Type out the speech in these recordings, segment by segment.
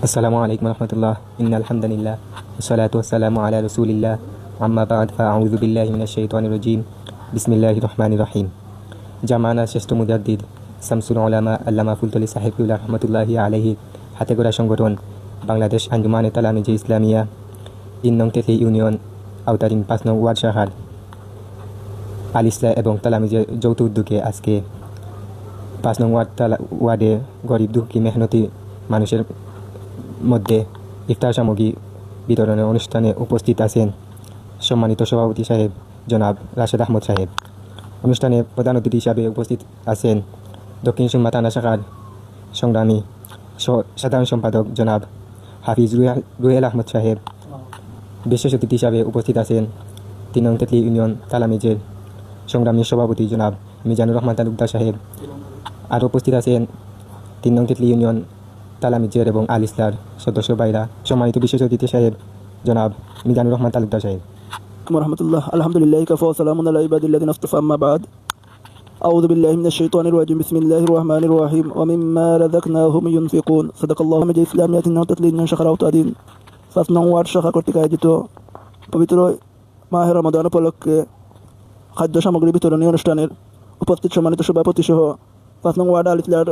আসসালামু আলাইকুম রহমতুল্লাহ ইন্নাল হামদুলিল্লাহ ওয়াসসালাতু ওয়াসসালামু আলা রাসূলিল্লাহ আম্মা বা'দ ফাআউযু বিল্লাহি মিনাশ শাইতানির রাজীম বিসমিল্লাহির রহমানির রহিম। জামানার শ্রেষ্ঠ মুজাদ্দিদ শামসুল উলামা আল্লামা ফুলতলি সাহেবুল্লাহ রহমতুল্লাহি আলাইহি হাতে গড়া সংগঠন বাংলাদেশ আঞ্জুমানে তালামিজে ইসলামিয়া ৩ নং তেথলি ইউনিয়ন আওতাধীন ৫ নং ওয়ার্ড শাখার আল ইসলাহ এবং তালামিজের যৌথ উদ্যোগে আজকে ৫ নং ওয়ার্ডে গরিব দুঃখী মেহনতি মানুষের মধ্যে ইফতার সামগ্রী বিতরণের অনুষ্ঠানে উপস্থিত আছেন সম্মানিত সভাপতি সাহেব জনাব রাশেদ আহমদ সাহেব। অনুষ্ঠানে প্রধান অতিথি হিসাবে উপস্থিত আছেন দক্ষিণ সুরমা থানা শাখার সংগ্রামী সাধারণ সম্পাদক জনাব হাফিজ রুহেল আহমদ সাহেব। বিশেষ অতিথি হিসাবে উপস্থিত আছেন ৩ নং তেতলি ইউনিয়ন তালামিজের সংগ্রামী সভাপতি জনাব মিজানুর রহমান তালুকদার সাহেব। আর উপস্থিত আছেন ৩ নং তেতলি ইউনিয়ন তালামিজের এবং আল ইসলার সদস্য ভাইরা। সম্মানিত বিশেষ অতিথি সাহেব জনাব মিজানুর রহমান তালুকদার সাহেব। রহমতুল্লাহ আলহামদুলিল্লাহ কাফা ওয়া সালামুন আলা ইবাদিল্লাযিনা ইসতাফা আম্মা বা'দ আউযু বিল্লাহি মিনাশ শাইতানির রাজীম বিসমিল্লাহির রহমানির রহিম ওয়া মিম্মা রাযাকনাহুম ইউনফিকুন সাদাকাল্লাহু মাজিদ ইসলামিয়া ৩ নং তেতলি ইউনিয়ন শাখার আওতাধীন ৫ নং ওয়ার্ড শাখা কর্তৃক আয়োজিত পবিত্র মাহে রমাদান উপলক্ষে খাদ্য সামগ্রী বিতরণী অনুষ্ঠানের উপস্থিত সম্মানিত সভাপতি সহ ৫ নং ওয়ার্ড আল ইসলার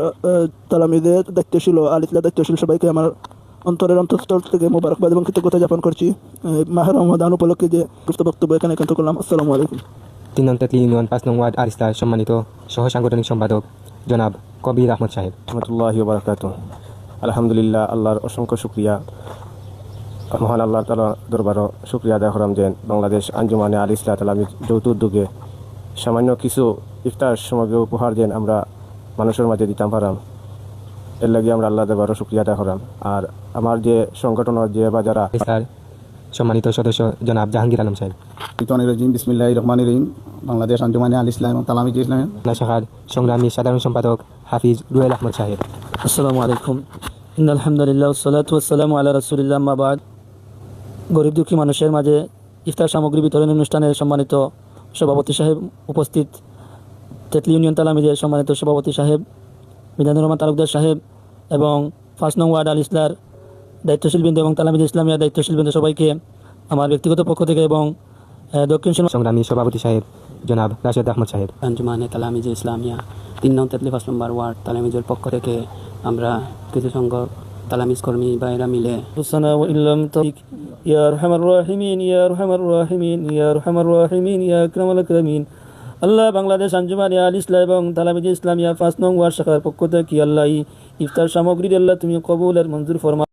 তালামিদের দায়িত্বশীল আল ইসলার দায়িত্বশীল সবাইকে আমার অন্তরের অন্তঃস্থল থেকে মোবারকবাদ এবং কৃতজ্ঞতা জ্ঞাপন করছি। মাহে রমাদান উপলক্ষে যে গুপ্ত বক্তব্য এখানে একান্ত করলাম। আসসালামু আলাইকুম। ৩ নং তেতলি ইউনিয়ন ৫ নং ওয়ার্ড আল ইসলার সম্মানিত সহ সাংগঠনিক সম্পাদক জনাব কবির আহমদ সাহেব। রহমতুল্লাহি ওয়া বারাকাতুহু। আলহামদুলিল্লাহ, আল্লাহর অসংখ্য শুকরিয়া, মহান আল্লাহ তাআলা দরবারও শুকরিয়া আদায় করাম যে বাংলাদেশ আঞ্জুমানে আল ইসলাহ তালামিজ যৌথ উদ্যোগে সামান্য কিছু ইফতার সামগ্রী উপহার দেন আমরা মানুষের মাঝে দিতাম পারাম। এর লাগে আমরা আল্লাহ দরবারও শুকরিয়া আদায় করাম। আর আমার যে সংগঠনের যে বা যারা ইসলার সম্মানিত সদস্য জনাব জাহাঙ্গীর আলম সাহেব। বিসমিল্লাহির রহমানির রহিম। বাংলাদেশ আঞ্জুমানে আল ইসলাম এবং তালামিজে ইসলাম শাখার সংগ্রামী সাধারণ সম্পাদক হাফিজ রুহেল আহমদ সাহেব। আসসালামু আলাইকুম। ইন্নাল হামদুলিল্লাহ ওয়াসসালাতু ওয়াসসালামু আলা রাসূলিল্লাহ আম্মা বা'দ। গরিব দুঃখী মানুষের মাঝে ইফতার সামগ্রী বিতরণ অনুষ্ঠানের সম্মানিত সভাপতি সাহেব উপস্থিত, তেতলি ইউনিয়ন তালামিজের সম্মানিত সভাপতি সাহেব মিজানুর রহমান তালুকদার সাহেব এবং ৫ নং ওয়ার্ড আল ইসলার দায়িত্বশীল বৃন্দ এবং তালামিজ ইসলামিয়া দায়িত্বশীল বৃন্দ সবাইকে আমার ব্যক্তিগত পক্ষ থেকে এবং দক্ষিণ সংগ্রামী সভাপতি সাহেব জনাব রাশেদ আহমদ সাহেব। আঞ্জুমানে তালামিজে ইসলামিয়া ৩ নং তেতলি ৫ নম্বর ওয়ার্ড তালামিজের পক্ষ থেকে আমরা কিছু সংখ্যক তালামিজ কর্মী বাইরা মিলে ইয়া আরহামার রাহিমিন ইয়া আরহামার রাহিমিন ইয়া আরহামার রাহিমিন ইয়া আকরামাল আকরামিন। আল্লাহ বাংলাদেশ আঞ্জুমানে আল ইসলাম এবং তালামিজে ইসলামিয়া ৫ নং ওয়ার্ড শাখার পক্ষ থেকে আল্লাহ ইফতার সামগ্রী আল্লাহ তুমি কবুল আর মঞ্জুর ফরমা।